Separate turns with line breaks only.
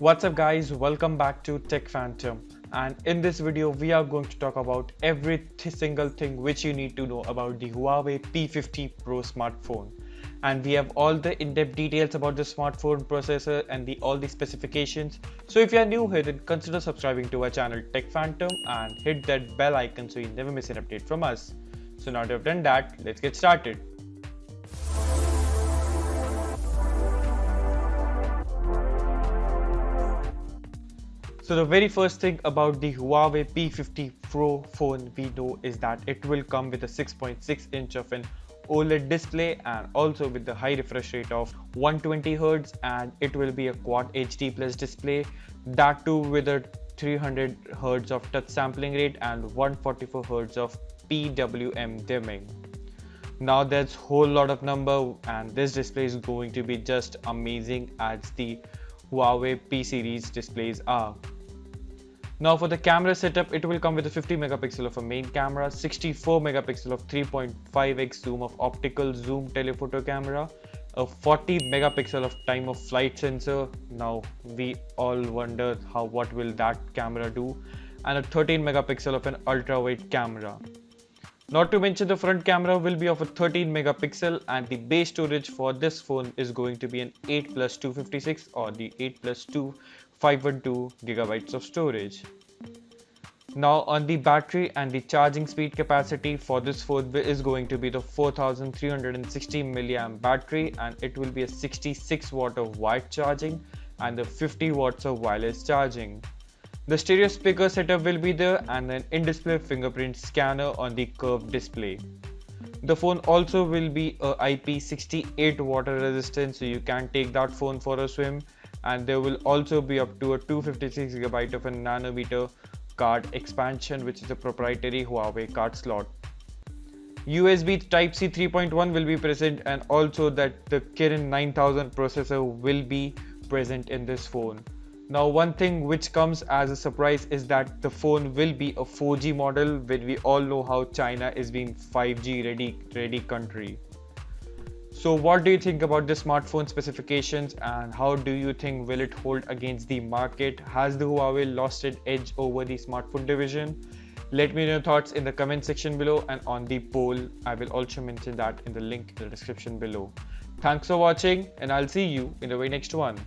What's up guys, welcome back to Tech Phantom, and in this video we are going to talk about every single thing which you need to know about the Huawei P50 Pro smartphone. And we have all the in-depth details about the smartphone processor and all the specifications. So if you are new here, then consider subscribing to our channel Tech Phantom and hit that bell icon so you never miss an update from us. So now that I've done that, let's get started. So the very first thing about the Huawei P50 Pro phone we know is that it will come with a 6.6 inch of an OLED display and also with the high refresh rate of 120Hz, and it will be a Quad HD plus display, that too with a 300Hz of touch sampling rate and 144Hz of PWM dimming. Now there's whole lot of number, and this display is going to be just amazing as the Huawei P series displays are. Now for the camera setup, it will come with a 50 megapixel of a main camera, 64 megapixel of 3.5x zoom of optical zoom telephoto camera, a 40 megapixel of time of flight sensor. Now we all wonder what will that camera do, and a 13 megapixel of an ultra wide camera. Not to mention the front camera will be of a 13 megapixel, and the base storage for this phone is going to be an 8 plus 256 or the 8 plus 2 512 gigabytes of storage. Now on the battery and the charging speed capacity for this phone is going to be the 4360 milliamp battery, and it will be a 66 watt of wired charging and the 50 watts of wireless charging. The stereo speaker setup will be there and an in-display fingerprint scanner on the curved display. The phone also will be a IP68 water resistant, so you can take that phone for a swim, and there will also be up to a 256GB of a nanometer card expansion, which is a proprietary Huawei card slot. USB Type-C 3.1 will be present, and also that the Kirin 9000 processor will be present in this phone. Now one thing which comes as a surprise is that the phone will be a 4G model, when we all know how China is being 5G ready country. So what do you think about the smartphone specifications, and how do you think will it hold against the market? Has the Huawei lost its edge over the smartphone division? Let me know your thoughts in the comment section below, and on the poll I will also mention that in the link in the description below. Thanks for watching, and I'll see you in the very next one.